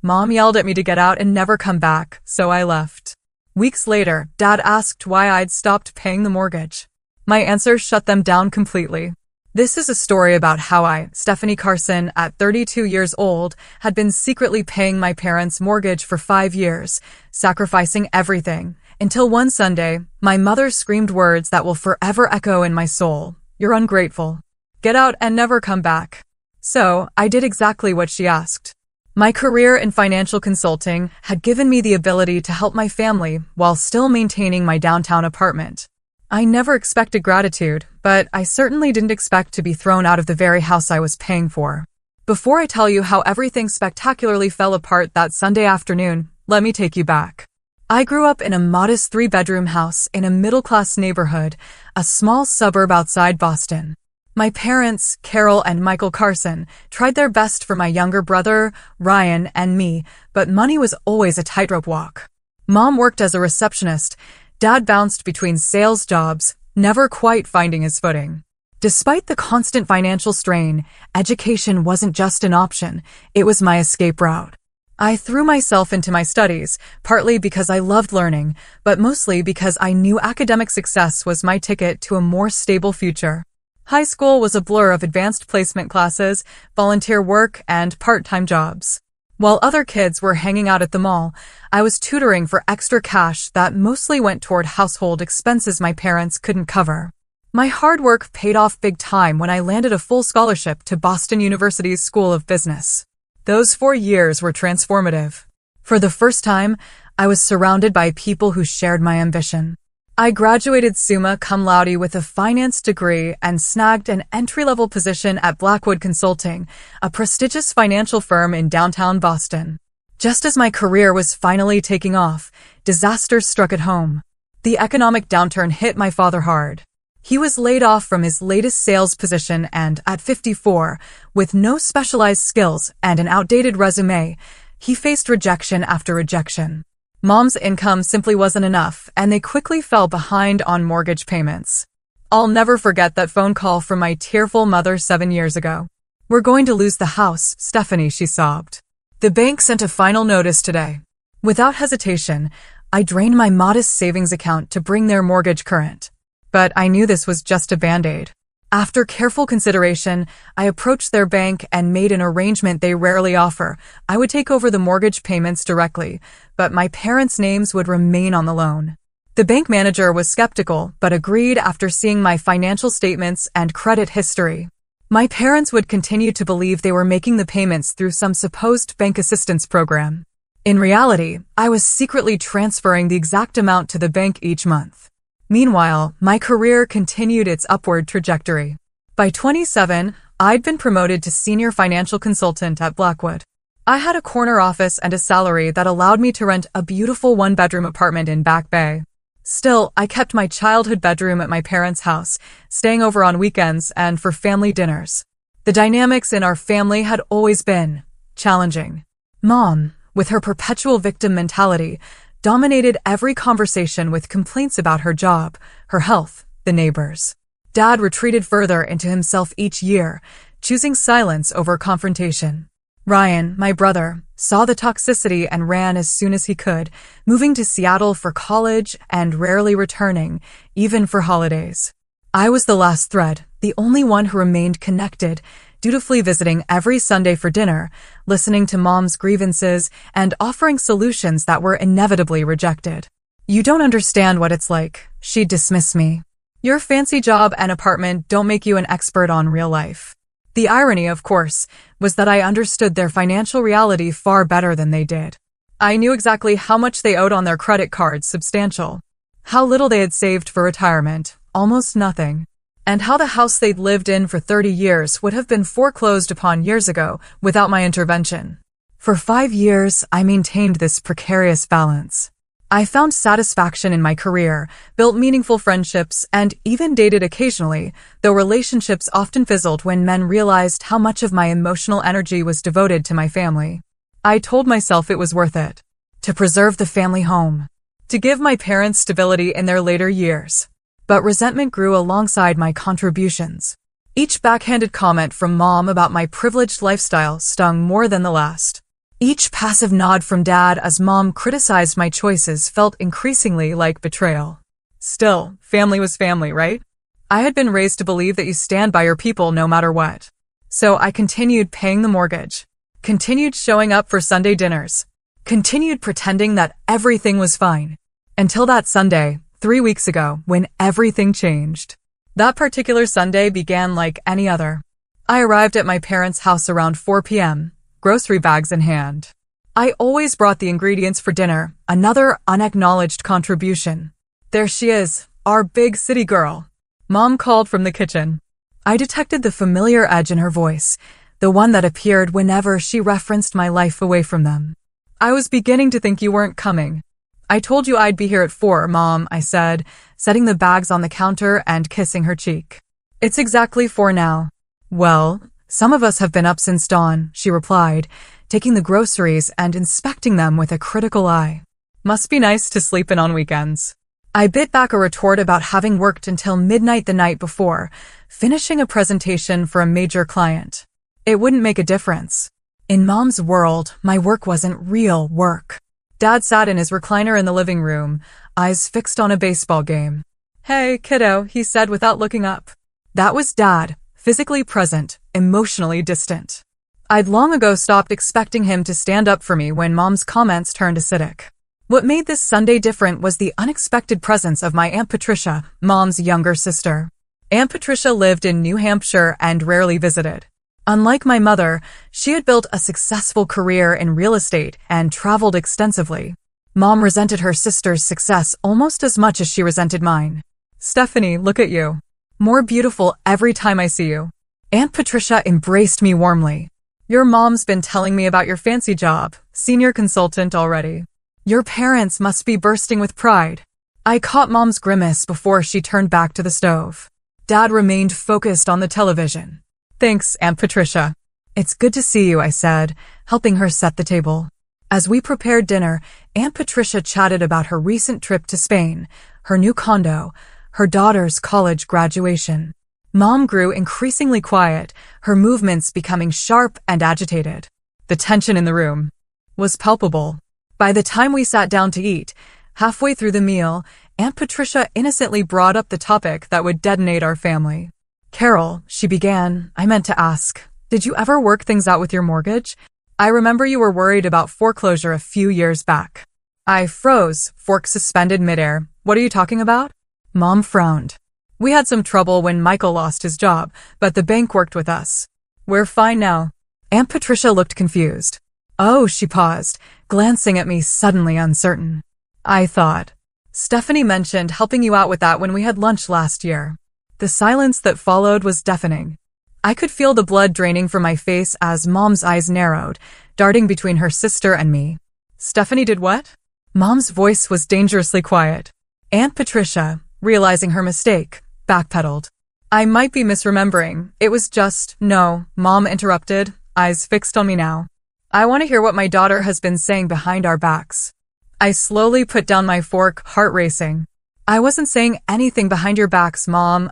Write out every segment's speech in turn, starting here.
Mom yelled at me to get out and never come back, so I left. Weeks later, Dad asked why I'd stopped paying the mortgage. My answer shut them down completely. This is a story about how I, Stephanie Carson, at 32 years old, had been secretly paying my parents' mortgage for 5 years, sacrificing everything, until one Sunday, my mother screamed words that will forever echo in my soul. "You're ungrateful. Get out and never come back." So, I did exactly what she asked. My career in financial consulting had given me the ability to help my family while still maintaining my downtown apartment. I never expected gratitude, but I certainly didn't expect to be thrown out of the very house I was paying for. Before I tell you how everything spectacularly fell apart that Sunday afternoon, let me take you back. I grew up in a modest 3-bedroom house in a middle-class neighborhood, a small suburb outside Boston. My parents, Carol and Michael Carson, tried their best for my younger brother, Ryan, and me, but money was always a tightrope walk. Mom worked as a receptionist. Dad bounced between sales jobs, never quite finding his footing. Despite the constant financial strain, education wasn't just an option, it was my escape route. I threw myself into my studies, partly because I loved learning, but mostly because I knew academic success was my ticket to a more stable future. High school was a blur of advanced placement classes, volunteer work, and part-time jobs. While other kids were hanging out at the mall, I was tutoring for extra cash that mostly went toward household expenses my parents couldn't cover. My hard work paid off big time when I landed a full scholarship to Boston University's School of Business. Those 4 years were transformative. For the first time, I was surrounded by people who shared my ambition. I graduated summa cum laude with a finance degree and snagged an entry-level position at Blackwood Consulting, a prestigious financial firm in downtown Boston. Just as my career was finally taking off, disaster struck at home. The economic downturn hit my father hard. He was laid off from his latest sales position and, at 54, with no specialized skills and an outdated resume, he faced rejection after rejection. Mom's income simply wasn't enough, and they quickly fell behind on mortgage payments. I'll never forget that phone call from my tearful mother 7 years ago. "We're going to lose the house, Stephanie," she sobbed. "The bank sent a final notice today." Without hesitation, I drained my modest savings account to bring their mortgage current. But I knew this was just a Band-Aid. After careful consideration, I approached their bank and made an arrangement they rarely offer. I would take over the mortgage payments directly, but my parents' names would remain on the loan. The bank manager was skeptical, but agreed after seeing my financial statements and credit history. My parents would continue to believe they were making the payments through some supposed bank assistance program. In reality, I was secretly transferring the exact amount to the bank each month. Meanwhile, my career continued its upward trajectory. By 27, I'd been promoted to senior financial consultant at Blackwood. I had a corner office and a salary that allowed me to rent a beautiful 1-bedroom apartment in Back Bay. Still, I kept my childhood bedroom at my parents' house, staying over on weekends and for family dinners. The dynamics in our family had always been challenging. Mom, with her perpetual victim mentality, dominated every conversation with complaints about her job, her health, the neighbors. Dad retreated further into himself each year, choosing silence over confrontation. Ryan, my brother, saw the toxicity and ran as soon as he could, moving to Seattle for college and rarely returning, even for holidays. I was the last thread, the only one who remained connected, dutifully visiting every Sunday for dinner, listening to Mom's grievances, and offering solutions that were inevitably rejected. "You don't understand what it's like," she'd dismiss me. "Your fancy job and apartment don't make you an expert on real life." The irony, of course, was that I understood their financial reality far better than they did. I knew exactly how much they owed on their credit cards, substantial. How little they had saved for retirement, almost nothing. And how the house they'd lived in for 30 years would have been foreclosed upon years ago without my intervention. For 5 years, I maintained this precarious balance. I found satisfaction in my career, built meaningful friendships, and even dated occasionally, though relationships often fizzled when men realized how much of my emotional energy was devoted to my family. I told myself it was worth it. To preserve the family home. To give my parents stability in their later years. But resentment grew alongside my contributions. Each backhanded comment from Mom about my privileged lifestyle stung more than the last. Each passive nod from Dad as Mom criticized my choices felt increasingly like betrayal. Still, family was family, right? I had been raised to believe that you stand by your people no matter what. So I continued paying the mortgage, continued showing up for Sunday dinners, continued pretending that everything was fine. Until that Sunday, 3 weeks ago, when everything changed. That particular Sunday began like any other. I arrived at my parents' house around 4 p.m., grocery bags in hand. I always brought the ingredients for dinner, another unacknowledged contribution. There she is, our big city girl. Mom called from the kitchen. I detected the familiar edge in her voice, the one that appeared whenever she referenced my life away from them. I was beginning to think you weren't coming. I told you I'd be here at 4, Mom, I said, setting the bags on the counter and kissing her cheek. It's exactly 4 now. Well, some of us have been up since dawn, she replied, taking the groceries and inspecting them with a critical eye. Must be nice to sleep in on weekends. I bit back a retort about having worked until midnight the night before, finishing a presentation for a major client. It wouldn't make a difference. In Mom's world, my work wasn't real work. Dad sat in his recliner in the living room, eyes fixed on a baseball game. Hey, kiddo, he said without looking up. That was Dad, physically present, emotionally distant. I'd long ago stopped expecting him to stand up for me when Mom's comments turned acidic. What made this Sunday different was the unexpected presence of my Aunt Patricia, Mom's younger sister. Aunt Patricia lived in New Hampshire and rarely visited. Unlike my mother, she had built a successful career in real estate and traveled extensively. Mom resented her sister's success almost as much as she resented mine. Stephanie, look at you. More beautiful every time I see you. Aunt Patricia embraced me warmly. Your mom's been telling me about your fancy job, senior consultant already. Your parents must be bursting with pride. I caught Mom's grimace before she turned back to the stove. Dad remained focused on the television. Thanks, Aunt Patricia. It's good to see you, I said, helping her set the table. As we prepared dinner, Aunt Patricia chatted about her recent trip to Spain, her new condo, her daughter's college graduation. Mom grew increasingly quiet, her movements becoming sharp and agitated. The tension in the room was palpable. By the time we sat down to eat, halfway through the meal, Aunt Patricia innocently brought up the topic that would detonate our family. Carol, she began, I meant to ask, did you ever work things out with your mortgage? I remember you were worried about foreclosure a few years back. I froze, fork suspended midair. What are you talking about? Mom frowned. We had some trouble when Michael lost his job, but the bank worked with us. We're fine now. Aunt Patricia looked confused. Oh, she paused, glancing at me suddenly uncertain. I thought. Stephanie mentioned helping you out with that when we had lunch last year. The silence that followed was deafening. I could feel the blood draining from my face as Mom's eyes narrowed, darting between her sister and me. Stephanie did what? Mom's voice was dangerously quiet. Aunt Patricia, realizing her mistake, backpedaled. I might be misremembering. It was just, no, Mom interrupted, eyes fixed on me now. I want to hear what my daughter has been saying behind our backs. I slowly put down my fork, heart racing. I wasn't saying anything behind your backs, Mom.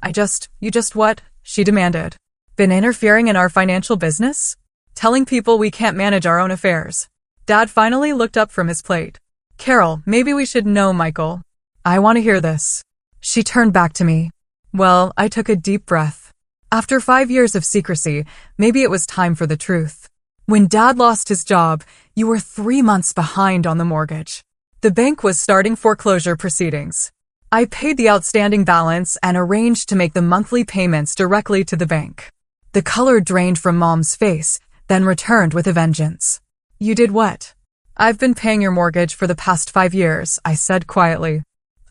You just what? She demanded. Been interfering in our financial business? Telling people we can't manage our own affairs. Dad finally looked up from his plate. Carol, maybe we should know Michael. I want to hear this. She turned back to me. Well, I took a deep breath. After 5 years of secrecy, maybe it was time for the truth. When Dad lost his job, you were 3 months behind on the mortgage. The bank was starting foreclosure proceedings. I paid the outstanding balance and arranged to make the monthly payments directly to the bank. The color drained from Mom's face, then returned with a vengeance. You did what? I've been paying your mortgage for the past 5 years, I said quietly.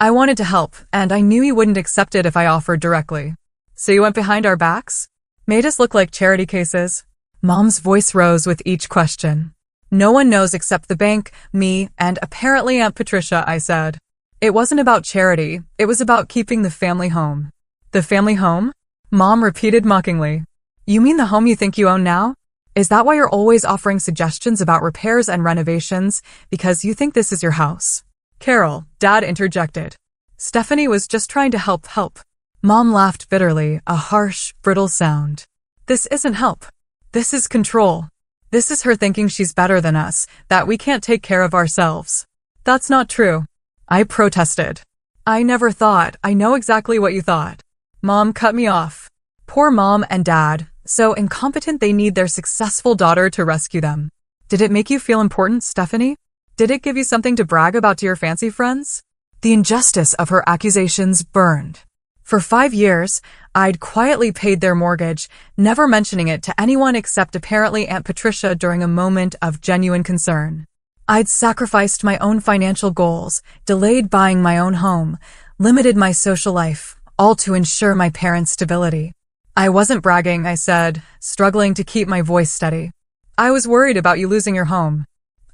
I wanted to help, and I knew you wouldn't accept it if I offered directly. So you went behind our backs? Made us look like charity cases? Mom's voice rose with each question. No one knows except the bank, me, and apparently Aunt Patricia, I said. It wasn't about charity, it was about keeping the family home. The family home? Mom repeated mockingly. You mean the home you think you own now? Is that why you're always offering suggestions about repairs and renovations, because you think this is your house? Carol, Dad interjected. Stephanie was just trying to help. Mom laughed bitterly, a harsh, brittle sound. This isn't help. This is control. This is her thinking she's better than us, that we can't take care of ourselves. That's not true. I protested. I never thought. I know exactly what you thought. Mom cut me off. Poor mom and dad, so incompetent they need their successful daughter to rescue them. Did it make you feel important, Stephanie? Did it give you something to brag about to your fancy friends? The injustice of her accusations burned. For 5 years, I'd quietly paid their mortgage, never mentioning it to anyone except apparently Aunt Patricia during a moment of genuine concern. I'd sacrificed my own financial goals, delayed buying my own home, limited my social life, all to ensure my parents' stability. I wasn't bragging, I said, struggling to keep my voice steady. I was worried about you losing your home.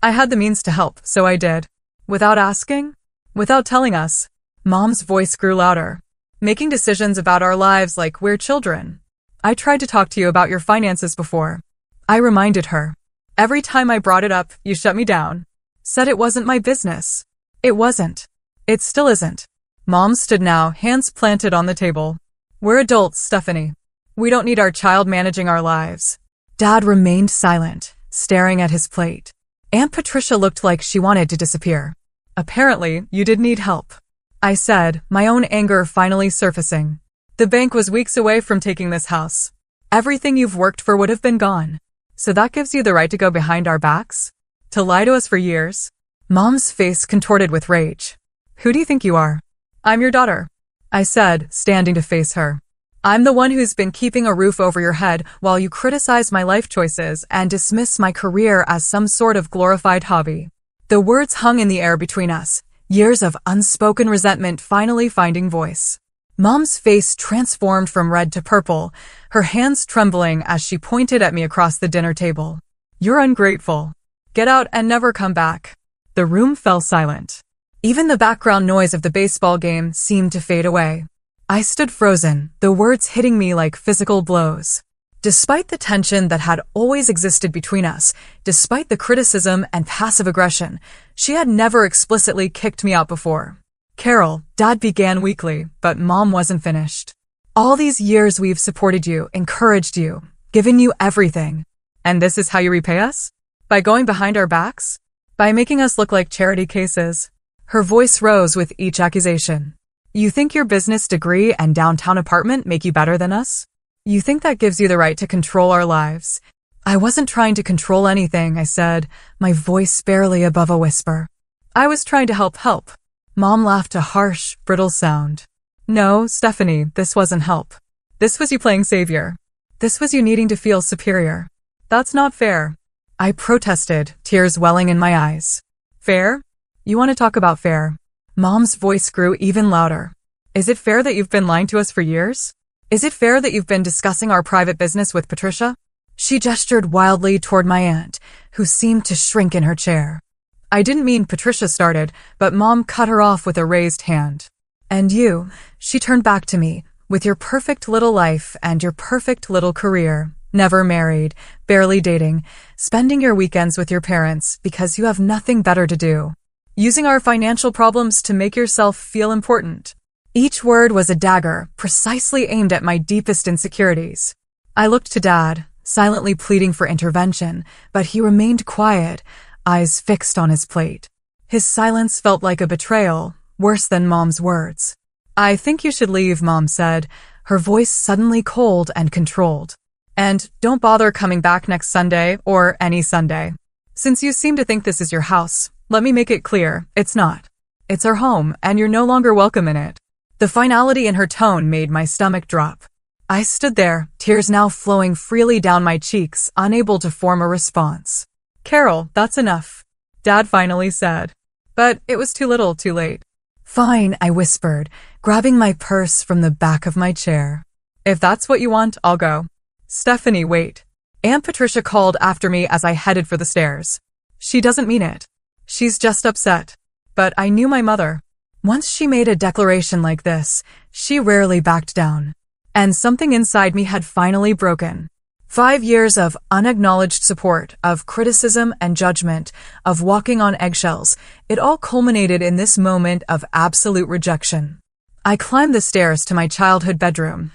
I had the means to help, so I did. Without asking? Without telling us. Mom's voice grew louder. Making decisions about our lives like we're children. I tried to talk to you about your finances before. I reminded her. Every time I brought it up, you shut me down. Said it wasn't my business. It wasn't. It still isn't. Mom stood now, hands planted on the table. We're adults, Stephanie. We don't need our child managing our lives. Dad remained silent, staring at his plate. Aunt Patricia looked like she wanted to disappear. Apparently, you did need help. I said, my own anger finally surfacing. The bank was weeks away from taking this house. Everything you've worked for would have been gone. So that gives you the right to go behind our backs? To lie to us for years? Mom's face contorted with rage. Who do you think you are? I'm your daughter, I said, standing to face her. I'm the one who's been keeping a roof over your head while you criticize my life choices and dismiss my career as some sort of glorified hobby. The words hung in the air between us, years of unspoken resentment finally finding voice. Mom's face transformed from red to purple, her hands trembling as she pointed at me across the dinner table. You're ungrateful. Get out and never come back. The room fell silent. Even the background noise of the baseball game seemed to fade away. I stood frozen, the words hitting me like physical blows. Despite the tension that had always existed between us, despite the criticism and passive aggression, she had never explicitly kicked me out before. Carol, Dad began weakly, but Mom wasn't finished. All these years we've supported you, encouraged you, given you everything. And this is how you repay us? By going behind our backs? By making us look like charity cases? Her voice rose with each accusation. You think your business degree and downtown apartment make you better than us? You think that gives you the right to control our lives? I wasn't trying to control anything, I said, my voice barely above a whisper. I was trying to help. Mom laughed a harsh, brittle sound. No, Stephanie, this wasn't help. This was you playing savior. This was you needing to feel superior. That's not fair. I protested, tears welling in my eyes. Fair? You want to talk about fair? Mom's voice grew even louder. Is it fair that you've been lying to us for years? Is it fair that you've been discussing our private business with Patricia? She gestured wildly toward my aunt, who seemed to shrink in her chair. I didn't mean Patricia started, but Mom cut her off with a raised hand. And you, she turned back to me, with your perfect little life and your perfect little career, never married, barely dating, spending your weekends with your parents because you have nothing better to do. Using our financial problems to make yourself feel important. Each word was a dagger, precisely aimed at my deepest insecurities. I looked to Dad, silently pleading for intervention, but he remained quiet, eyes fixed on his plate. His silence felt like a betrayal, worse than Mom's words. I think you should leave, Mom said, her voice suddenly cold and controlled. And don't bother coming back next Sunday or any Sunday. Since you seem to think this is your house, let me make it clear, it's not. It's our home, and you're no longer welcome in it. The finality in her tone made my stomach drop. I stood there, tears now flowing freely down my cheeks, unable to form a response. Carol, that's enough, Dad finally said. But it was too little, too late. Fine, I whispered, grabbing my purse from the back of my chair. If that's what you want, I'll go. Stephanie, wait. Aunt Patricia called after me as I headed for the stairs. She doesn't mean it. She's just upset. But I knew my mother. Once she made a declaration like this, she rarely backed down. And something inside me had finally broken. 5 years of unacknowledged support, of criticism and judgment, of walking on eggshells, it all culminated in this moment of absolute rejection. I climbed the stairs to my childhood bedroom.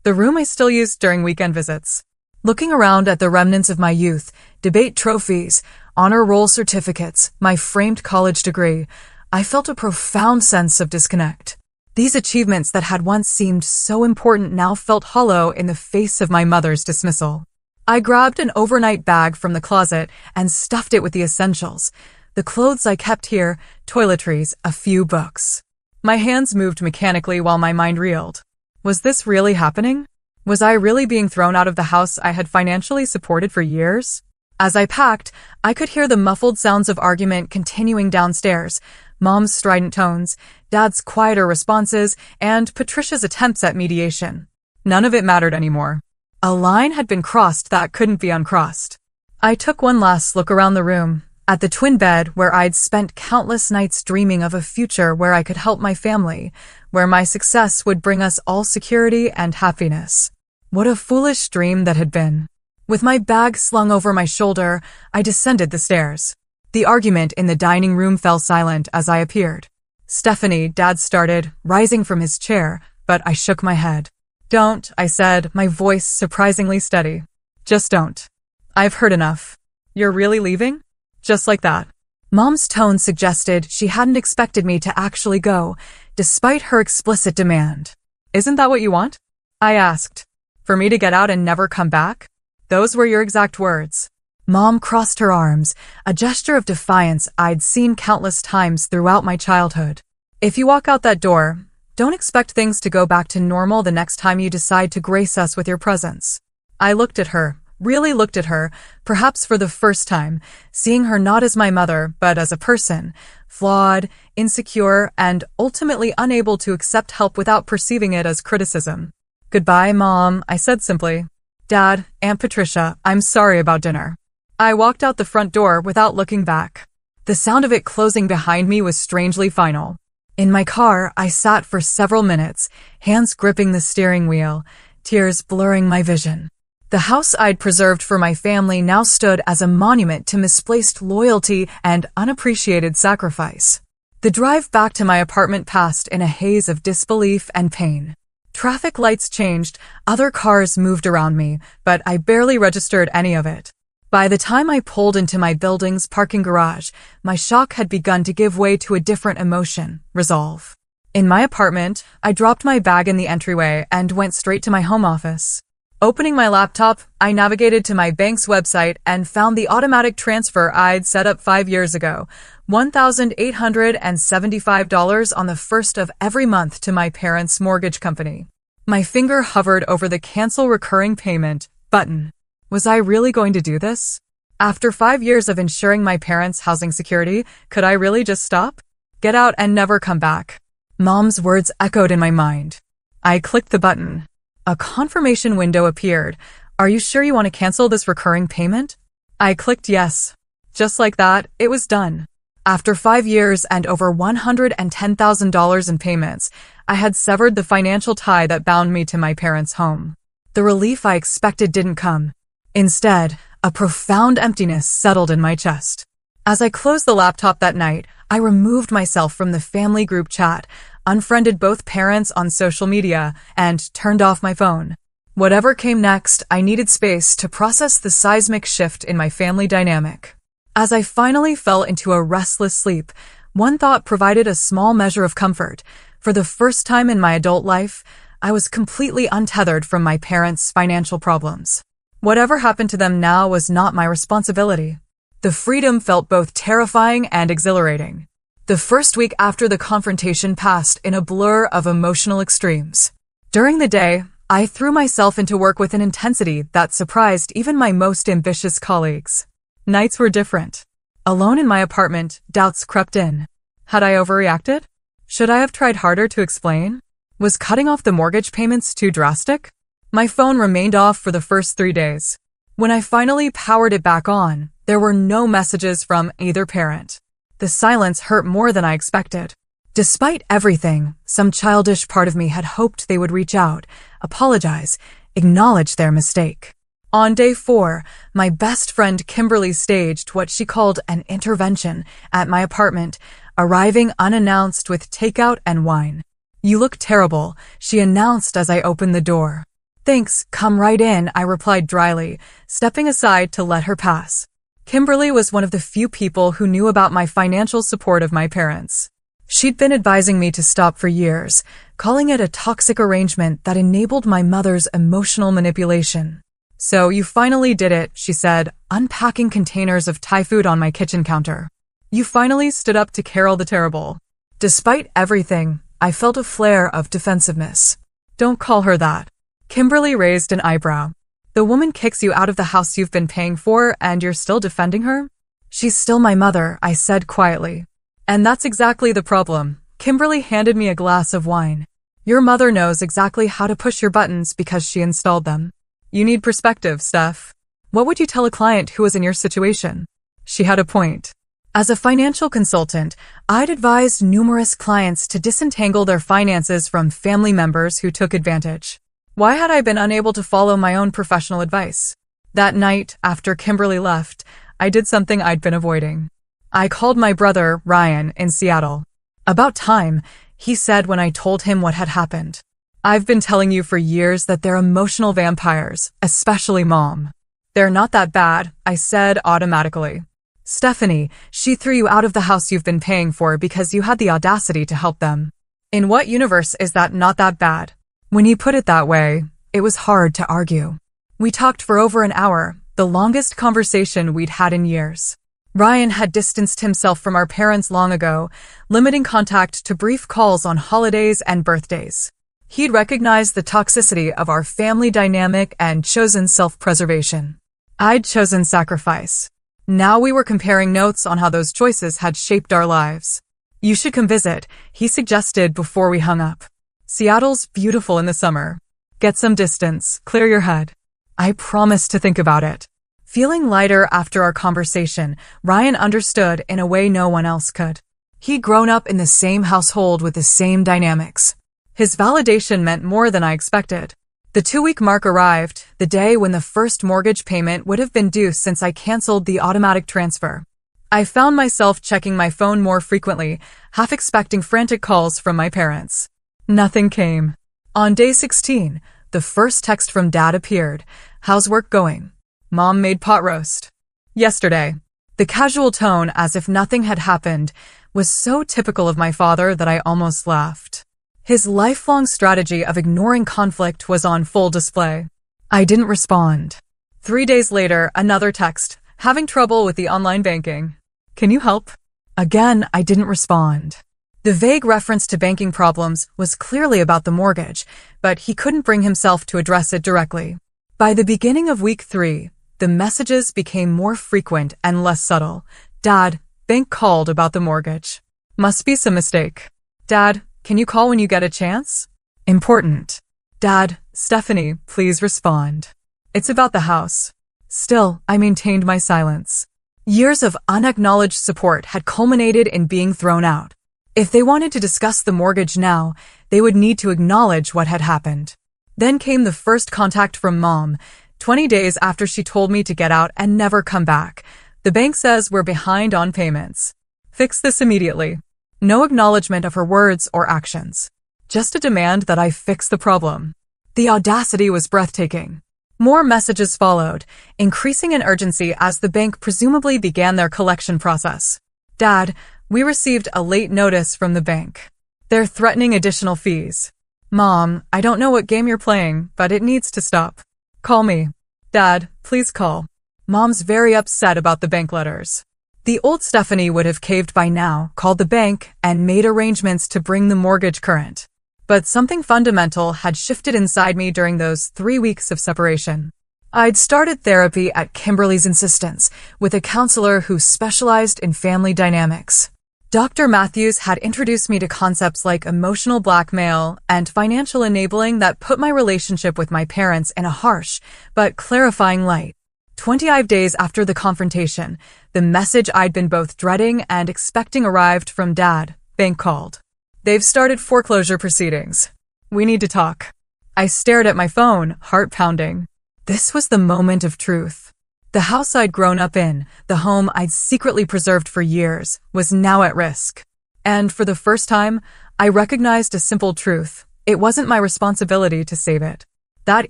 The room I still used during weekend visits. Looking around at the remnants of my youth, debate trophies, honor roll certificates, my framed college degree, I felt a profound sense of disconnect. These achievements that had once seemed so important now felt hollow in the face of my mother's dismissal. I grabbed an overnight bag from the closet and stuffed it with the essentials. The clothes I kept here, toiletries, a few books. My hands moved mechanically while my mind reeled. Was this really happening? Was I really being thrown out of the house I had financially supported for years? As I packed, I could hear the muffled sounds of argument continuing downstairs, Mom's strident tones, Dad's quieter responses, and Patricia's attempts at mediation. None of it mattered anymore. A line had been crossed that couldn't be uncrossed. I took one last look around the room, at the twin bed where I'd spent countless nights dreaming of a future where I could help my family, where my success would bring us all security and happiness. What a foolish dream that had been. With my bag slung over my shoulder, I descended the stairs. The argument in the dining room fell silent as I appeared. Stephanie, Dad started, rising from his chair, but I shook my head. Don't, I said, my voice surprisingly steady. Just don't. I've heard enough. You're really leaving? Just like that. Mom's tone suggested she hadn't expected me to actually go, despite her explicit demand. Isn't that what you want? I asked. For me to get out and never come back? Those were your exact words. Mom crossed her arms, a gesture of defiance I'd seen countless times throughout my childhood. If you walk out that door, don't expect things to go back to normal the next time you decide to grace us with your presence. I looked at her, really looked at her, perhaps for the first time, seeing her not as my mother, but as a person, flawed, insecure, and ultimately unable to accept help without perceiving it as criticism. Goodbye, Mom, I said simply. Dad, Aunt Patricia, I'm sorry about dinner. I walked out the front door without looking back. The sound of it closing behind me was strangely final. In my car, I sat for several minutes, hands gripping the steering wheel, tears blurring my vision. The house I'd preserved for my family now stood as a monument to misplaced loyalty and unappreciated sacrifice. The drive back to my apartment passed in a haze of disbelief and pain. Traffic lights changed, other cars moved around me, but I barely registered any of it. By the time I pulled into my building's parking garage, my shock had begun to give way to a different emotion, resolve. In my apartment, I dropped my bag in the entryway and went straight to my home office. Opening my laptop, I navigated to my bank's website and found the automatic transfer I'd set up 5 years ago, $1,875 on the first of every month to my parents' mortgage company. My finger hovered over the Cancel Recurring Payment button. Was I really going to do this? After 5 years of ensuring my parents' housing security, could I really just stop? Get out and never come back. Mom's words echoed in my mind. I clicked the button. A confirmation window appeared. Are you sure you want to cancel this recurring payment? I clicked yes. Just like that, it was done. After 5 years and over $110,000 in payments, I had severed the financial tie that bound me to my parents' home. The relief I expected didn't come. Instead, a profound emptiness settled in my chest. As I closed the laptop that night, I removed myself from the family group chat, unfriended both parents on social media, and turned off my phone. Whatever came next, I needed space to process the seismic shift in my family dynamic. As I finally fell into a restless sleep, one thought provided a small measure of comfort. For the first time in my adult life, I was completely untethered from my parents' financial problems. Whatever happened to them now was not my responsibility. The freedom felt both terrifying and exhilarating. The first week after the confrontation passed in a blur of emotional extremes. During the day, I threw myself into work with an intensity that surprised even my most ambitious colleagues. Nights were different. Alone in my apartment, doubts crept in. Had I overreacted? Should I have tried harder to explain? Was cutting off the mortgage payments too drastic? My phone remained off for the first 3 days. When I finally powered it back on, there were no messages from either parent. The silence hurt more than I expected. Despite everything, some childish part of me had hoped they would reach out, apologize, acknowledge their mistake. On day 4, my best friend Kimberly staged what she called an intervention at my apartment, arriving unannounced with takeout and wine. "You look terrible," she announced as I opened the door. Thanks, come right in, I replied dryly, stepping aside to let her pass. Kimberly was one of the few people who knew about my financial support of my parents. She'd been advising me to stop for years, calling it a toxic arrangement that enabled my mother's emotional manipulation. So you finally did it, she said, unpacking containers of Thai food on my kitchen counter. You finally stood up to Carol the Terrible. Despite everything, I felt a flare of defensiveness. Don't call her that. Kimberly raised an eyebrow. The woman kicks you out of the house you've been paying for and you're still defending her? She's still my mother, I said quietly. And that's exactly the problem. Kimberly handed me a glass of wine. Your mother knows exactly how to push your buttons because she installed them. You need perspective, Steph. What would you tell a client who was in your situation? She had a point. As a financial consultant, I'd advised numerous clients to disentangle their finances from family members who took advantage. Why had I been unable to follow my own professional advice? That night, after Kimberly left, I did something I'd been avoiding. I called my brother, Ryan, in Seattle. About time, he said when I told him what had happened. I've been telling you for years that they're emotional vampires, especially Mom. They're not that bad, I said automatically. Stephanie, she threw you out of the house you've been paying for because you had the audacity to help them. In what universe is that not that bad? When he put it that way, it was hard to argue. We talked for over an hour, the longest conversation we'd had in years. Ryan had distanced himself from our parents long ago, limiting contact to brief calls on holidays and birthdays. He'd recognized the toxicity of our family dynamic and chosen self-preservation. I'd chosen sacrifice. Now we were comparing notes on how those choices had shaped our lives. You should come visit, he suggested before we hung up. Seattle's beautiful in the summer. Get some distance, clear your head. I promised to think about it. Feeling lighter after our conversation, Ryan understood in a way no one else could. He'd grown up in the same household with the same dynamics. His validation meant more than I expected. The 2-week mark arrived, the day when the first mortgage payment would have been due since I canceled the automatic transfer. I found myself checking my phone more frequently, half expecting frantic calls from my parents. Nothing came. On day 16, the first text from Dad appeared. How's work going? Mom made pot roast. Yesterday. The casual tone, as if nothing had happened, was so typical of my father that I almost laughed. His lifelong strategy of ignoring conflict was on full display. I didn't respond. 3 days later, another text. Having trouble with the online banking. Can you help? Again, I didn't respond. The vague reference to banking problems was clearly about the mortgage, but he couldn't bring himself to address it directly. By the beginning of week 3, the messages became more frequent and less subtle. Dad, bank called about the mortgage. Must be some mistake. Dad, can you call when you get a chance? Important. Dad, Stephanie, please respond. It's about the house. Still, I maintained my silence. Years of unacknowledged support had culminated in being thrown out. If they wanted to discuss the mortgage now, they would need to acknowledge what had happened. Then came the first contact from Mom, 20 days after she told me to get out and never come back. The bank says we're behind on payments. Fix this immediately. No acknowledgement of her words or actions. Just a demand that I fix the problem. The audacity was breathtaking. More messages followed, increasing in urgency as the bank presumably began their collection process. Dad, we received a late notice from the bank. They're threatening additional fees. Mom, I don't know what game you're playing, but it needs to stop. Call me. Dad, please call. Mom's very upset about the bank letters. The old Stephanie would have caved by now, called the bank, and made arrangements to bring the mortgage current. But something fundamental had shifted inside me during those 3 weeks of separation. I'd started therapy at Kimberly's insistence, with a counselor who specialized in family dynamics. Dr. Matthews had introduced me to concepts like emotional blackmail and financial enabling that put my relationship with my parents in a harsh but clarifying light. 25 days after the confrontation, the message I'd been both dreading and expecting arrived from Dad. Bank called. They've started foreclosure proceedings. We need to talk. I stared at my phone, heart pounding. This was the moment of truth. The house I'd grown up in, the home I'd secretly preserved for years, was now at risk. And for the first time, I recognized a simple truth. It wasn't my responsibility to save it. That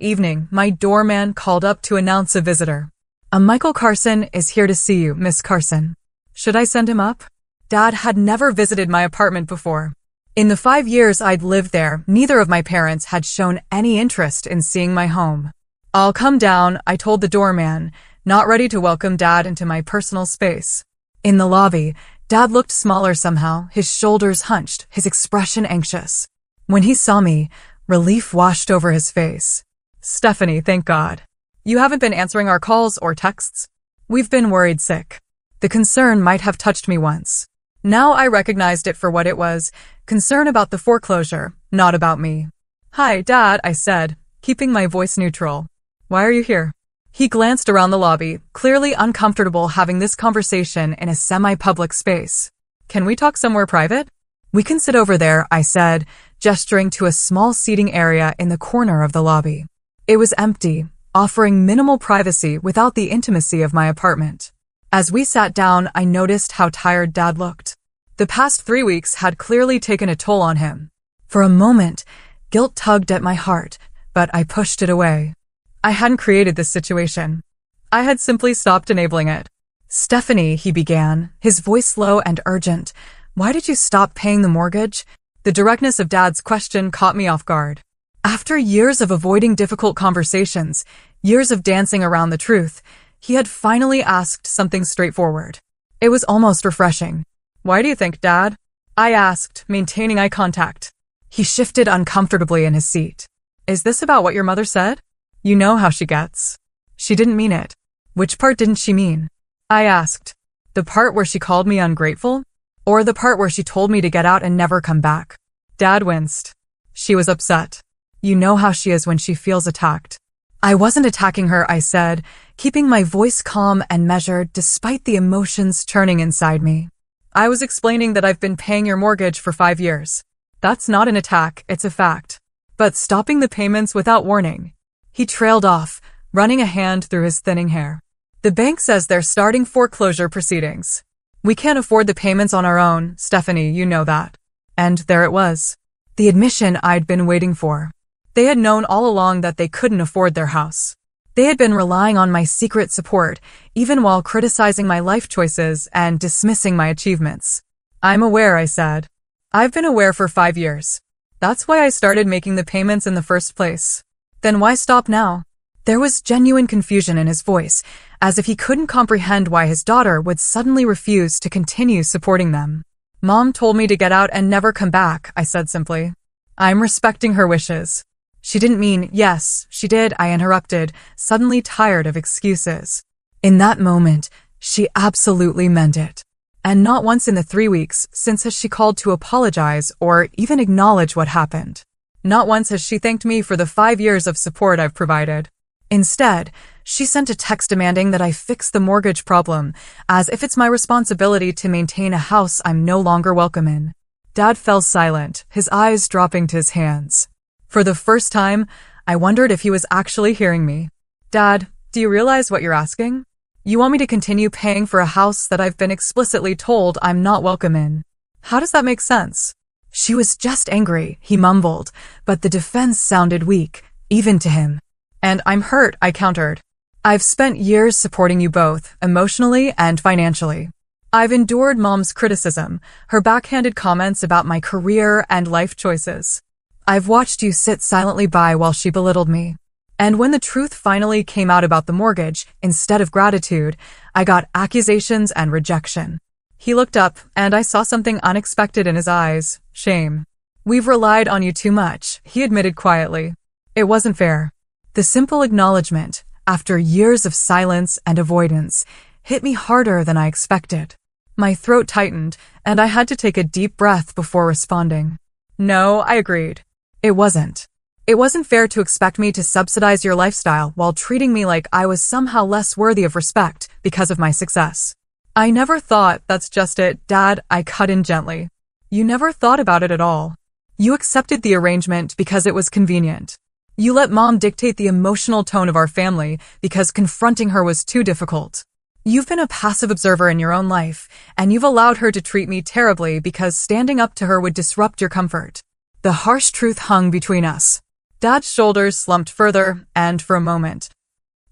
evening, my doorman called up to announce a visitor. "A Michael Carson is here to see you, Miss Carson." Should I send him up? Dad had never visited my apartment before. In the 5 years I'd lived there, neither of my parents had shown any interest in seeing my home. "I'll come down," I told the doorman, not ready to welcome Dad into my personal space. In the lobby, Dad looked smaller somehow, his shoulders hunched, his expression anxious. When he saw me, relief washed over his face. "Stephanie, thank God. You haven't been answering our calls or texts? We've been worried sick." The concern might have touched me once. Now I recognized it for what it was, concern about the foreclosure, not about me. "Hi, Dad," I said, keeping my voice neutral. "Why are you here?" He glanced around the lobby, clearly uncomfortable having this conversation in a semi-public space. "Can we talk somewhere private?" "We can sit over there," I said, gesturing to a small seating area in the corner of the lobby. It was empty, offering minimal privacy without the intimacy of my apartment. As we sat down, I noticed how tired Dad looked. The past 3 weeks had clearly taken a toll on him. For a moment, guilt tugged at my heart, but I pushed it away. I hadn't created this situation. I had simply stopped enabling it. "Stephanie," he began, his voice low and urgent, "why did you stop paying the mortgage?" The directness of Dad's question caught me off guard. After years of avoiding difficult conversations, years of dancing around the truth, he had finally asked something straightforward. It was almost refreshing. "Why do you think, Dad?" I asked, maintaining eye contact. He shifted uncomfortably in his seat. "Is this about what your mother said? You know how she gets." "She didn't mean it." "Which part didn't she mean?" I asked. "The part where she called me ungrateful? Or the part where she told me to get out and never come back?" Dad winced. "She was upset. You know how she is when she feels attacked." "I wasn't attacking her," I said, keeping my voice calm and measured despite the emotions churning inside me. "I was explaining that I've been paying your mortgage for 5 years. That's not an attack, it's a fact. But stopping the payments without warning." He trailed off, running a hand through his thinning hair. "The bank says they're starting foreclosure proceedings. We can't afford the payments on our own, Stephanie, you know that." And there it was. The admission I'd been waiting for. They had known all along that they couldn't afford their house. They had been relying on my secret support, even while criticizing my life choices and dismissing my achievements. "I'm aware," I said. "I've been aware for 5 years. That's why I started making the payments in the first place." "Then why stop now?" There was genuine confusion in his voice, as if he couldn't comprehend why his daughter would suddenly refuse to continue supporting them. "Mom told me to get out and never come back," I said simply. "I'm respecting her wishes." "She didn't mean, yes, she did," I interrupted, suddenly tired of excuses. In that moment, she absolutely meant it. And not once in the 3 weeks since has she called to apologize or even acknowledge what happened. Not once has she thanked me for the 5 years of support I've provided. Instead, she sent a text demanding that I fix the mortgage problem, as if it's my responsibility to maintain a house I'm no longer welcome in. Dad fell silent, his eyes dropping to his hands. For the first time, I wondered if he was actually hearing me. "Dad, do you realize what you're asking? You want me to continue paying for a house that I've been explicitly told I'm not welcome in. How does that make sense?" "She was just angry," he mumbled, but the defense sounded weak, even to him. "And I'm hurt," I countered. "I've spent years supporting you both, emotionally and financially. I've endured Mom's criticism, her backhanded comments about my career and life choices. I've watched you sit silently by while she belittled me. And when the truth finally came out about the mortgage, instead of gratitude, I got accusations and rejection." He looked up, and I saw something unexpected in his eyes: shame. "We've relied on you too much," he admitted quietly. It wasn't fair. The simple acknowledgement, after years of silence and avoidance, hit me harder than I expected. My throat tightened, and I had to take a deep breath before responding. "No," I agreed. It wasn't. It wasn't fair to expect me to subsidize your lifestyle while treating me like I was somehow less worthy of respect because of my success. "I never thought, that's just it, Dad," I cut in gently. "You never thought about it at all. You accepted the arrangement because it was convenient. You let Mom dictate the emotional tone of our family because confronting her was too difficult. You've been a passive observer in your own life, and you've allowed her to treat me terribly because standing up to her would disrupt your comfort." The harsh truth hung between us. Dad's shoulders slumped further, and for a moment,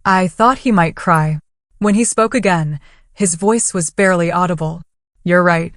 I thought he might cry. When he spoke again, his voice was barely audible. You're right.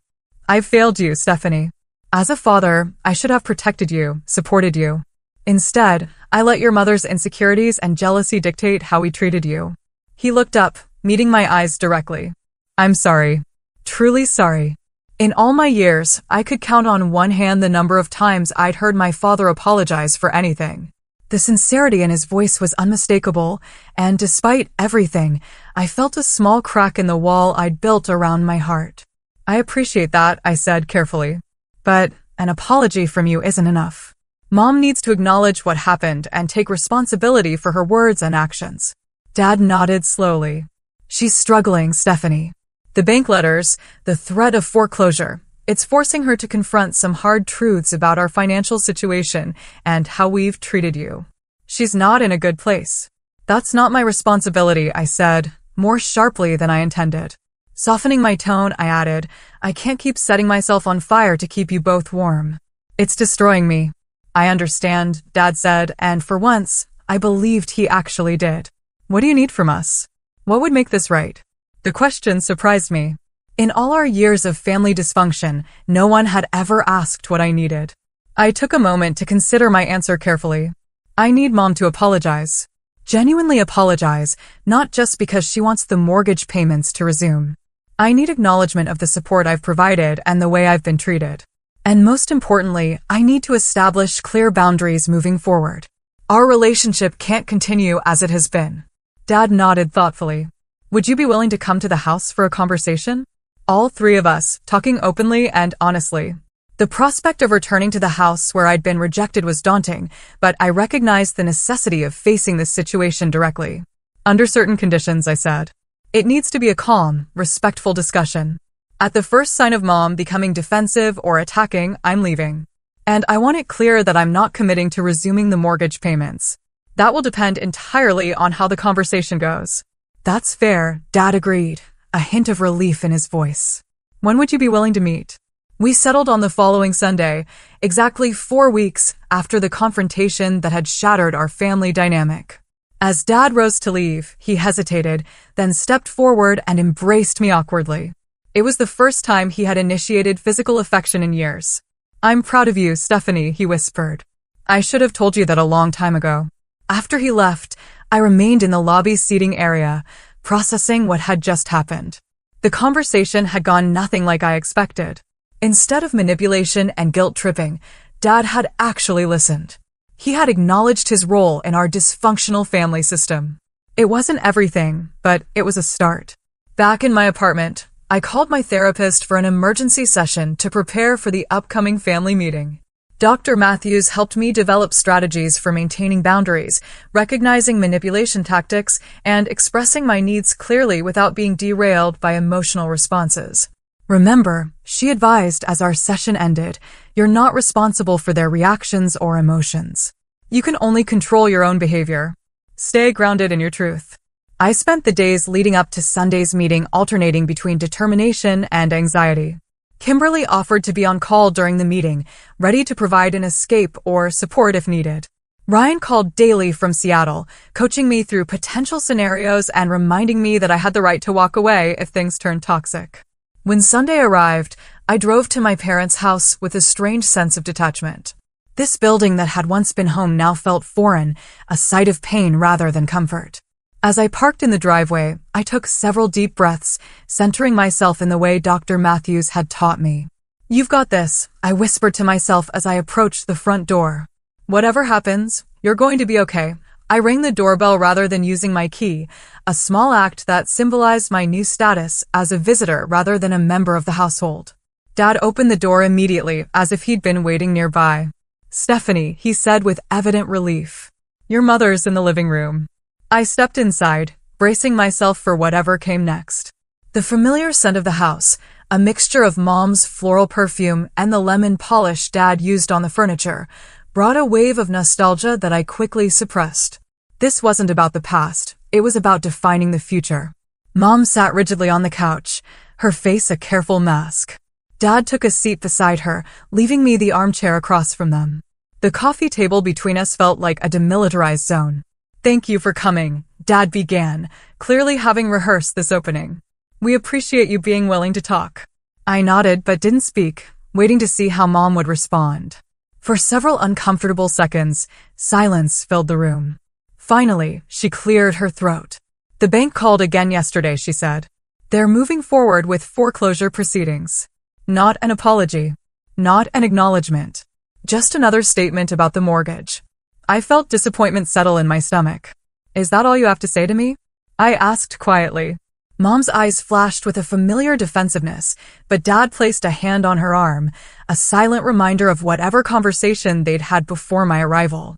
I've failed you, Stephanie. As a father, I should have protected you, supported you. Instead, I let your mother's insecurities and jealousy dictate how we treated you. He looked up, meeting my eyes directly. I'm sorry. Truly sorry. In all my years, I could count on one hand the number of times I'd heard my father apologize for anything. The sincerity in his voice was unmistakable, and despite everything, I felt a small crack in the wall I'd built around my heart. I appreciate that, I said carefully. But an apology from you isn't enough. Mom needs to acknowledge what happened and take responsibility for her words and actions. Dad nodded slowly. She's struggling, Stephanie. The bank letters, the threat of foreclosure, it's forcing her to confront some hard truths about our financial situation and how we've treated you. She's not in a good place. That's not my responsibility, I said, more sharply than I intended. Softening my tone, I added, I can't keep setting myself on fire to keep you both warm. It's destroying me. I understand, Dad said, and for once, I believed he actually did. What do you need from us? What would make this right? The question surprised me. In all our years of family dysfunction, no one had ever asked what I needed. I took a moment to consider my answer carefully. I need Mom to apologize. Genuinely apologize, not just because she wants the mortgage payments to resume. I need acknowledgement of the support I've provided and the way I've been treated. And most importantly, I need to establish clear boundaries moving forward. Our relationship can't continue as it has been. Dad nodded thoughtfully. Would you be willing to come to the house for a conversation? All three of us, talking openly and honestly. The prospect of returning to the house where I'd been rejected was daunting, but I recognized the necessity of facing this situation directly. Under certain conditions, I said. It needs to be a calm, respectful discussion. At the first sign of Mom becoming defensive or attacking, I'm leaving. And I want it clear that I'm not committing to resuming the mortgage payments. That will depend entirely on how the conversation goes. That's fair, Dad agreed, a hint of relief in his voice. When would you be willing to meet? We settled on the following Sunday, exactly 4 weeks after the confrontation that had shattered our family dynamic. As Dad rose to leave, he hesitated, then stepped forward and embraced me awkwardly. It was the first time he had initiated physical affection in years. I'm proud of you, Stephanie, he whispered. I should have told you that a long time ago. After he left, I remained in the lobby seating area, processing what had just happened. The conversation had gone nothing like I expected. Instead of manipulation and guilt-tripping, Dad had actually listened. He had acknowledged his role in our dysfunctional family system. It wasn't everything, but it was a start. Back in my apartment, I called my therapist for an emergency session to prepare for the upcoming family meeting. Dr. Matthews helped me develop strategies for maintaining boundaries, recognizing manipulation tactics, and expressing my needs clearly without being derailed by emotional responses. Remember, she advised as our session ended, you're not responsible for their reactions or emotions. You can only control your own behavior. Stay grounded in your truth. I spent the days leading up to Sunday's meeting alternating between determination and anxiety. Kimberly offered to be on call during the meeting, ready to provide an escape or support if needed. Ryan called daily from Seattle, coaching me through potential scenarios and reminding me that I had the right to walk away if things turned toxic. When Sunday arrived, I drove to my parents' house with a strange sense of detachment. This building that had once been home now felt foreign, a site of pain rather than comfort. As I parked in the driveway, I took several deep breaths, centering myself in the way Dr. Matthews had taught me. You've got this, I whispered to myself as I approached the front door. Whatever happens, you're going to be okay. I rang the doorbell rather than using my key, a small act that symbolized my new status as a visitor rather than a member of the household. Dad opened the door immediately, as if he'd been waiting nearby. Stephanie, he said with evident relief. Your mother's in the living room. I stepped inside, bracing myself for whatever came next. The familiar scent of the house, a mixture of Mom's floral perfume and the lemon polish Dad used on the furniture, brought a wave of nostalgia that I quickly suppressed. This wasn't about the past, it was about defining the future. Mom sat rigidly on the couch, her face a careful mask. Dad took a seat beside her, leaving me the armchair across from them. The coffee table between us felt like a demilitarized zone. "Thank you for coming," Dad began, clearly having rehearsed this opening. "We appreciate you being willing to talk." I nodded but didn't speak, waiting to see how Mom would respond. For several uncomfortable seconds, silence filled the room. Finally, she cleared her throat. "The bank called again yesterday," she said. "They're moving forward with foreclosure proceedings." Not an apology. Not an acknowledgement. Just another statement about the mortgage. I felt disappointment settle in my stomach. "Is that all you have to say to me?" I asked quietly. Mom's eyes flashed with a familiar defensiveness, but Dad placed a hand on her arm, a silent reminder of whatever conversation they'd had before my arrival.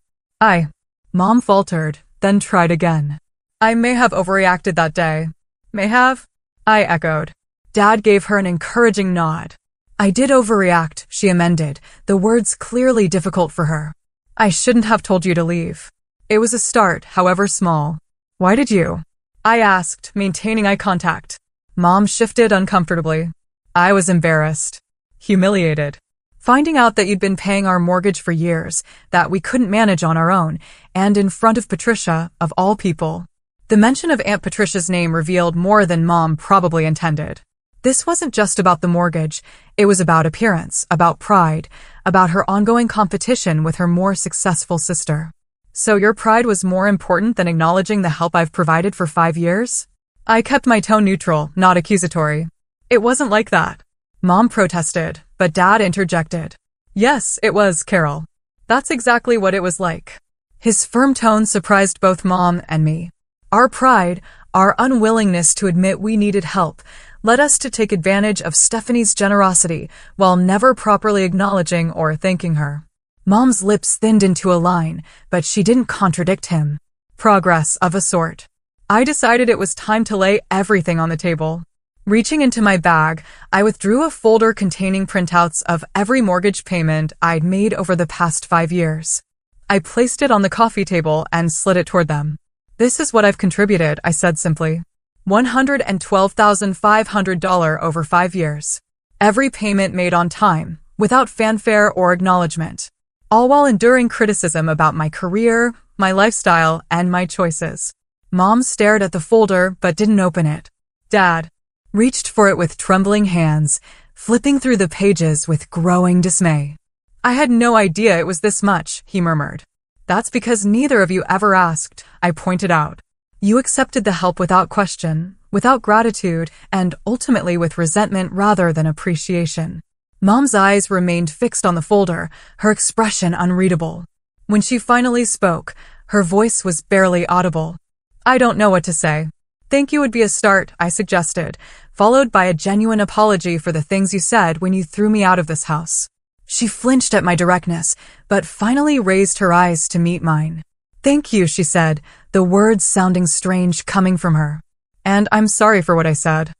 Mom faltered, then tried again. "I may have overreacted that day." "May have?" I echoed. Dad gave her an encouraging nod. "I did overreact," she amended, the words clearly difficult for her. "I shouldn't have told you to leave. It was a start, however small." "Why did you?" I asked, maintaining eye contact. Mom shifted uncomfortably. I was embarrassed. Humiliated. Finding out that you'd been paying our mortgage for years, that we couldn't manage on our own, and in front of Patricia, of all people. The mention of Aunt Patricia's name revealed more than Mom probably intended. This wasn't just about the mortgage, it was about appearance, about pride, about her ongoing competition with her more successful sister. "So your pride was more important than acknowledging the help I've provided for 5 years?" I kept my tone neutral, not accusatory. "It wasn't like that." Mom protested, but Dad interjected. "Yes, it was, Carol. That's exactly what it was like." His firm tone surprised both Mom and me. Our pride, our unwillingness to admit we needed help, led us to take advantage of Stephanie's generosity while never properly acknowledging or thanking her. Mom's lips thinned into a line, but she didn't contradict him. Progress of a sort. I decided it was time to lay everything on the table. Reaching into my bag, I withdrew a folder containing printouts of every mortgage payment I'd made over the past 5 years. I placed it on the coffee table and slid it toward them. "This is what I've contributed," I said simply. $112,500 over 5 years. Every payment made on time, without fanfare or acknowledgement. All while enduring criticism about my career, my lifestyle, and my choices. Mom stared at the folder but didn't open it. Dad reached for it with trembling hands, flipping through the pages with growing dismay. "I had no idea it was this much," he murmured. "That's because neither of you ever asked," I pointed out. "You accepted the help without question, without gratitude, and ultimately with resentment rather than appreciation." Mom's eyes remained fixed on the folder, her expression unreadable. When she finally spoke, her voice was barely audible. "I don't know what to say. Thank you would be a start," I suggested, followed by a genuine apology for the things you said when you threw me out of this house. She flinched at my directness, but finally raised her eyes to meet mine. "Thank you," she said, the words sounding strange coming from her. "And I'm sorry for what I said.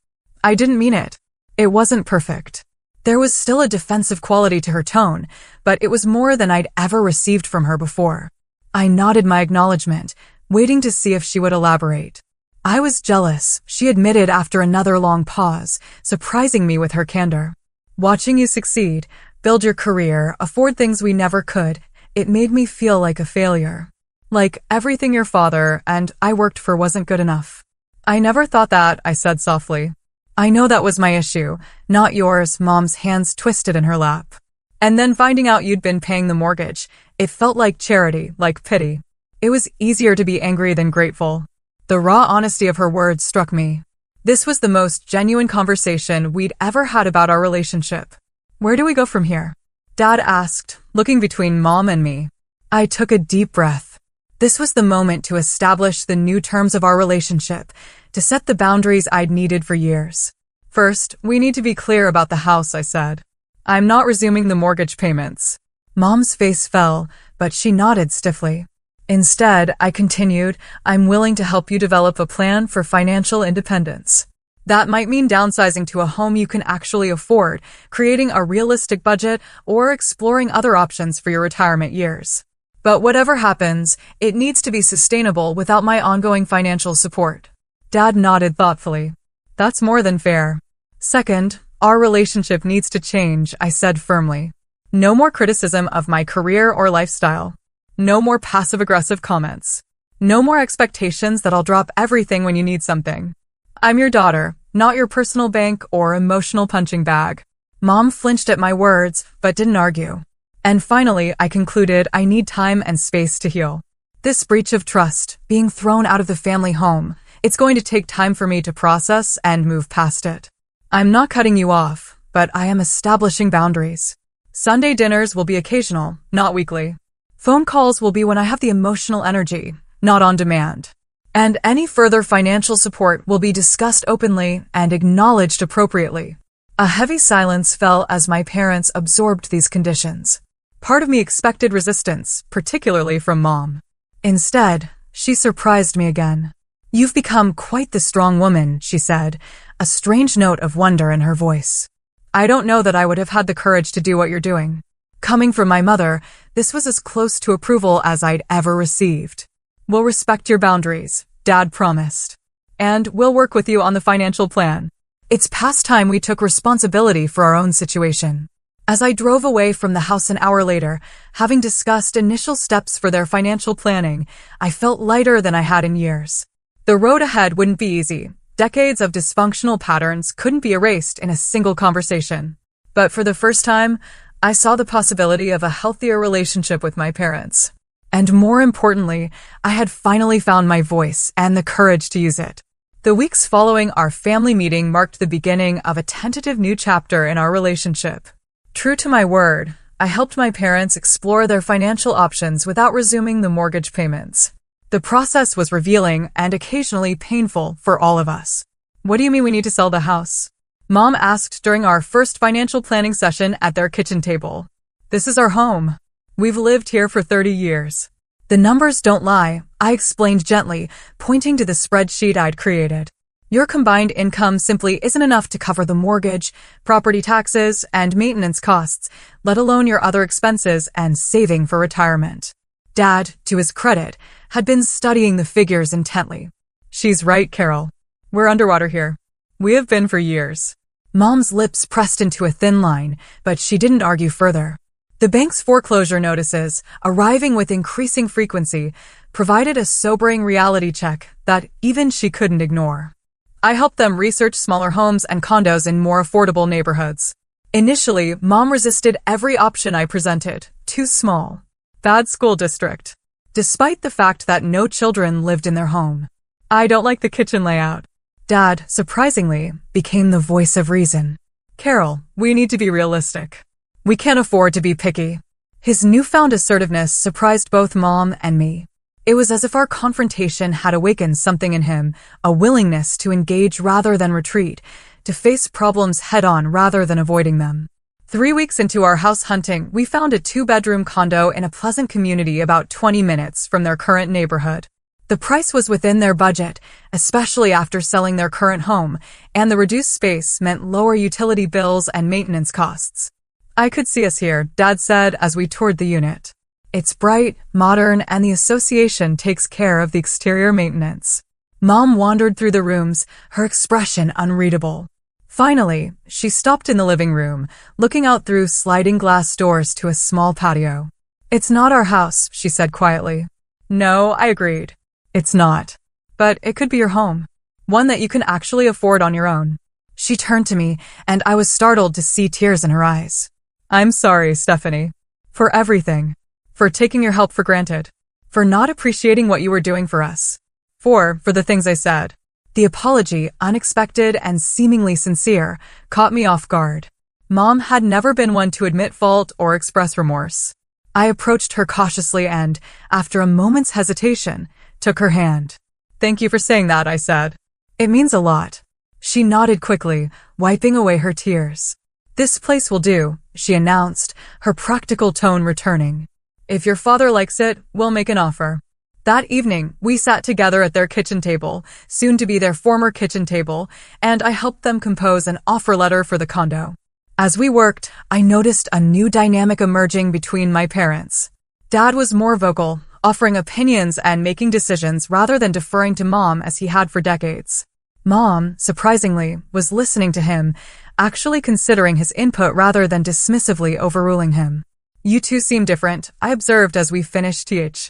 I didn't mean it. It wasn't perfect." There was still a defensive quality to her tone, but it was more than I'd ever received from her before. I nodded my acknowledgement, waiting to see if she would elaborate. "I was jealous," she admitted after another long pause, surprising me with her candor. "Watching you succeed, build your career, afford things we never could, it made me feel like a failure. Like everything your father and I worked for wasn't good enough." "I never thought that," I said softly. "I know that was my issue, not yours." Mom's hands twisted in her lap. "And then finding out you'd been paying the mortgage, it felt like charity, like pity. It was easier to be angry than grateful." The raw honesty of her words struck me. This was the most genuine conversation we'd ever had about our relationship. "Where do we go from here?" Dad asked, looking between Mom and me. I took a deep breath. This was the moment to establish the new terms of our relationship, to set the boundaries I'd needed for years. "First, we need to be clear about the house," I said. "I'm not resuming the mortgage payments." Mom's face fell, but she nodded stiffly. "Instead," I continued, "I'm willing to help you develop a plan for financial independence. That might mean downsizing to a home you can actually afford, creating a realistic budget, or exploring other options for your retirement years. But whatever happens, it needs to be sustainable without my ongoing financial support." Dad nodded thoughtfully. "That's more than fair." "Second, our relationship needs to change," I said firmly. No more criticism of my career or lifestyle. No more passive-aggressive comments. No more expectations that I'll drop everything when you need something. I'm your daughter, not your personal bank or emotional punching bag. Mom flinched at my words, but didn't argue. And finally, I concluded I need time and space to heal. This breach of trust, being thrown out of the family home, it's going to take time for me to process and move past it. I'm not cutting you off, but I am establishing boundaries. Sunday dinners will be occasional, not weekly. Phone calls will be when I have the emotional energy, not on demand. And any further financial support will be discussed openly and acknowledged appropriately. A heavy silence fell as my parents absorbed these conditions. Part of me expected resistance, particularly from Mom. Instead, she surprised me again. "You've become quite the strong woman," she said, a strange note of wonder in her voice. "I don't know that I would have had the courage to do what you're doing." Coming from my mother, this was as close to approval as I'd ever received. "We'll respect your boundaries," Dad promised. "And we'll work with you on the financial plan." It's past time we took responsibility for our own situation. As I drove away from the house an hour later, having discussed initial steps for their financial planning, I felt lighter than I had in years. The road ahead wouldn't be easy. Decades of dysfunctional patterns couldn't be erased in a single conversation. But for the first time, I saw the possibility of a healthier relationship with my parents. And more importantly, I had finally found my voice and the courage to use it. The weeks following our family meeting marked the beginning of a tentative new chapter in our relationship. True to my word, I helped my parents explore their financial options without resuming the mortgage payments. The process was revealing and occasionally painful for all of us. "What do you mean we need to sell the house?" Mom asked during our first financial planning session at their kitchen table. "This is our home. We've lived here for 30 years. The numbers don't lie," I explained gently, pointing to the spreadsheet I'd created. "Your combined income simply isn't enough to cover the mortgage, property taxes, and maintenance costs, let alone your other expenses and saving for retirement." Dad, to his credit, had been studying the figures intently. "She's right, Carol. We're underwater here. We have been for years." Mom's lips pressed into a thin line, but she didn't argue further. The bank's foreclosure notices, arriving with increasing frequency, provided a sobering reality check that even she couldn't ignore. I helped them research smaller homes and condos in more affordable neighborhoods. Initially, Mom resisted every option I presented. Too small. Bad school district. Despite the fact that no children lived in their home. "I don't like the kitchen layout." Dad, surprisingly, became the voice of reason. "Carol, we need to be realistic. We can't afford to be picky." His newfound assertiveness surprised both Mom and me. It was as if our confrontation had awakened something in him, a willingness to engage rather than retreat, to face problems head-on rather than avoiding them. 3 weeks into our house hunting, we found a 2-bedroom condo in a pleasant community about 20 minutes from their current neighborhood. The price was within their budget, especially after selling their current home, and the reduced space meant lower utility bills and maintenance costs. "I could see us here," Dad said as we toured the unit. "It's bright, modern, and the association takes care of the exterior maintenance." Mom wandered through the rooms, her expression unreadable. Finally, she stopped in the living room, looking out through sliding glass doors to a small patio. "It's not our house," she said quietly. "No," I agreed. "It's not. But it could be your home. One that you can actually afford on your own." She turned to me, and I was startled to see tears in her eyes. "I'm sorry, Stephanie. For everything. For taking your help for granted. For not appreciating what you were doing for us. For the things I said." The apology, unexpected and seemingly sincere, caught me off guard. Mom had never been one to admit fault or express remorse. I approached her cautiously and, after a moment's hesitation, took her hand. "Thank you for saying that," I said. "It means a lot." She nodded quickly, wiping away her tears. "This place will do," she announced, her practical tone returning. "If your father likes it, we'll make an offer." That evening, we sat together at their kitchen table, soon to be their former kitchen table, and I helped them compose an offer letter for the condo. As we worked, I noticed a new dynamic emerging between my parents. Dad was more vocal, offering opinions and making decisions rather than deferring to Mom as he had for decades. Mom, surprisingly, was listening to him, actually considering his input rather than dismissively overruling him. You two seem different, I observed as we finished th.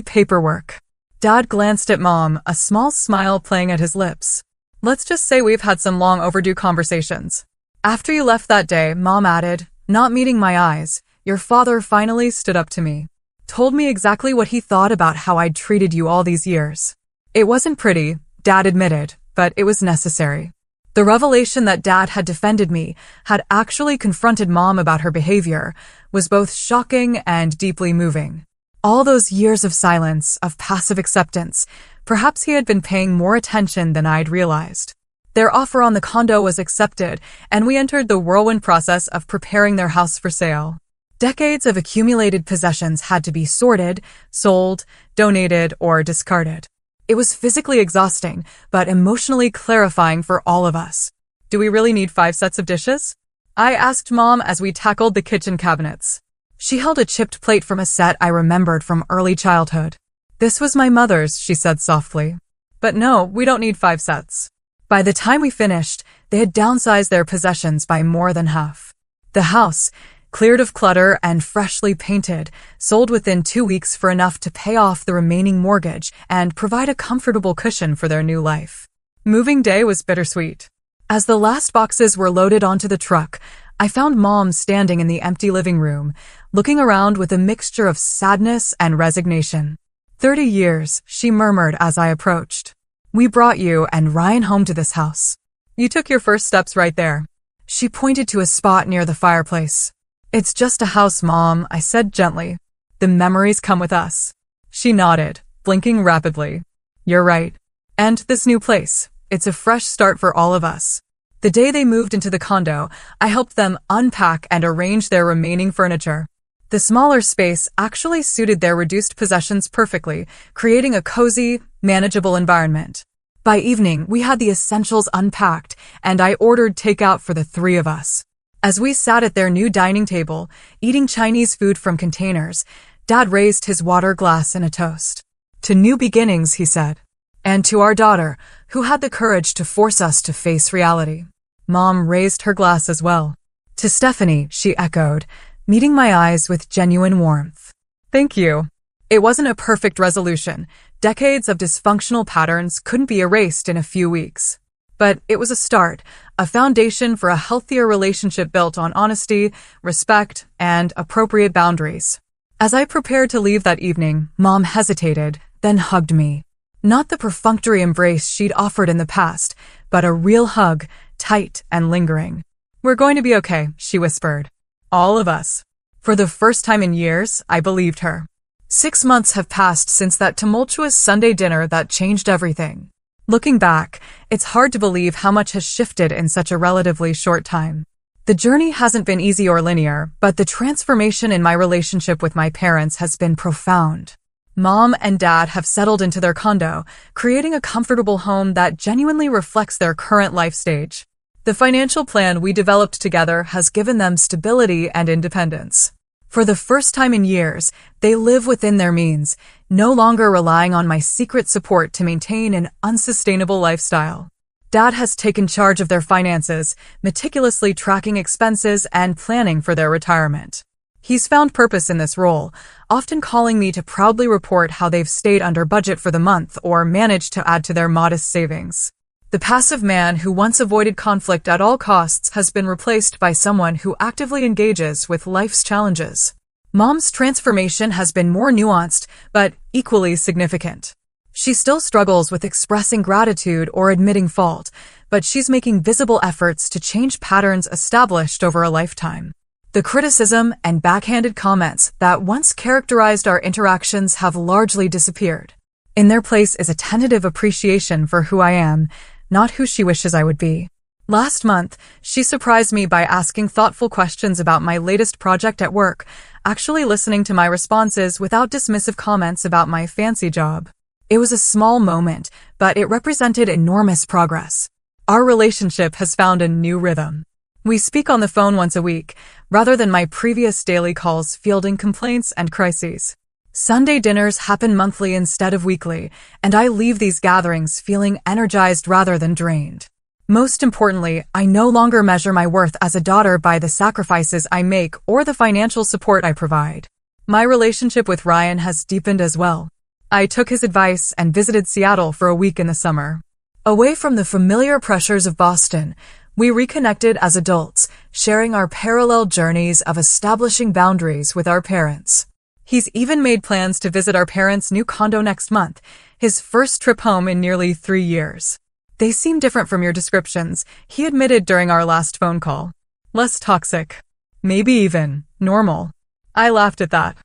Paperwork. Dad glanced at Mom, a small smile playing at his lips. Let's just say we've had some long overdue conversations. After you left that day, Mom added, not meeting my eyes, your father finally stood up to me. Told me exactly what he thought about how I'd treated you all these years. It wasn't pretty, Dad admitted, but it was necessary. The revelation that Dad had defended me, had actually confronted Mom about her behavior, was both shocking and deeply moving. All those years of silence, of passive acceptance, perhaps he had been paying more attention than I'd realized. Their offer on the condo was accepted, and we entered the whirlwind process of preparing their house for sale. Decades of accumulated possessions had to be sorted, sold, donated, or discarded. It was physically exhausting, but emotionally clarifying for all of us. Do we really need 5 sets of dishes? I asked Mom as we tackled the kitchen cabinets. She held a chipped plate from a set I remembered from early childhood. This was my mother's, she said softly. But no, we don't need 5 sets. By the time we finished, they had downsized their possessions by more than half. The house, cleared of clutter and freshly painted, sold within 2 weeks for enough to pay off the remaining mortgage and provide a comfortable cushion for their new life. Moving day was bittersweet. As the last boxes were loaded onto the truck, I found Mom standing in the empty living room, looking around with a mixture of sadness and resignation. 30 years, she murmured as I approached. We brought you and Ryan home to this house. You took your first steps right there. She pointed to a spot near the fireplace. It's just a house, Mom, I said gently. The memories come with us. She nodded, blinking rapidly. You're right. And this new place, it's a fresh start for all of us. The day they moved into the condo, I helped them unpack and arrange their remaining furniture. The smaller space actually suited their reduced possessions perfectly, creating a cozy, manageable environment. By evening, we had the essentials unpacked, and I ordered takeout for the 3 of us. As we sat at their new dining table, eating Chinese food from containers, Dad raised his water glass in a toast. To new beginnings, he said. And to our daughter, who had the courage to force us to face reality. Mom raised her glass as well. To Stephanie, she echoed, meeting my eyes with genuine warmth. Thank you. It wasn't a perfect resolution. Decades of dysfunctional patterns couldn't be erased in a few weeks. But it was a start, a foundation for a healthier relationship built on honesty, respect, and appropriate boundaries. As I prepared to leave that evening, Mom hesitated, then hugged me. Not the perfunctory embrace she'd offered in the past, but a real hug, tight and lingering. We're going to be okay, she whispered. All of us. For the first time in years, I believed her. 6 months have passed since that tumultuous Sunday dinner that changed everything. Looking back, it's hard to believe how much has shifted in such a relatively short time. The journey hasn't been easy or linear, but the transformation in my relationship with my parents has been profound. Mom and Dad have settled into their condo, creating a comfortable home that genuinely reflects their current life stage. The financial plan we developed together has given them stability and independence. For the first time in years, they live within their means, no longer relying on my secret support to maintain an unsustainable lifestyle. Dad has taken charge of their finances, meticulously tracking expenses and planning for their retirement. He's found purpose in this role, often calling me to proudly report how they've stayed under budget for the month or managed to add to their modest savings. The passive man who once avoided conflict at all costs has been replaced by someone who actively engages with life's challenges. Mom's transformation has been more nuanced, but equally significant. She still struggles with expressing gratitude or admitting fault, but she's making visible efforts to change patterns established over a lifetime. The criticism and backhanded comments that once characterized our interactions have largely disappeared. In their place is a tentative appreciation for who I am, not who she wishes I would be. Last month, she surprised me by asking thoughtful questions about my latest project at work, actually listening to my responses without dismissive comments about my fancy job. It was a small moment, but it represented enormous progress. Our relationship has found a new rhythm. We speak on the phone once a week, rather than my previous daily calls fielding complaints and crises. Sunday dinners happen monthly instead of weekly, and I leave these gatherings feeling energized rather than drained. Most importantly, I no longer measure my worth as a daughter by the sacrifices I make or the financial support I provide. My relationship with Ryan has deepened as well. I took his advice and visited Seattle for a week in the summer. Away from the familiar pressures of Boston, we reconnected as adults, sharing our parallel journeys of establishing boundaries with our parents. He's even made plans to visit our parents' new condo next month, his first trip home in nearly 3 years. They seem different from your descriptions, he admitted during our last phone call. Less toxic. Maybe even normal. I laughed at that.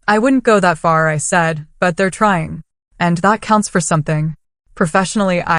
I wouldn't go that far, I said, but they're trying. And that counts for something. Professionally,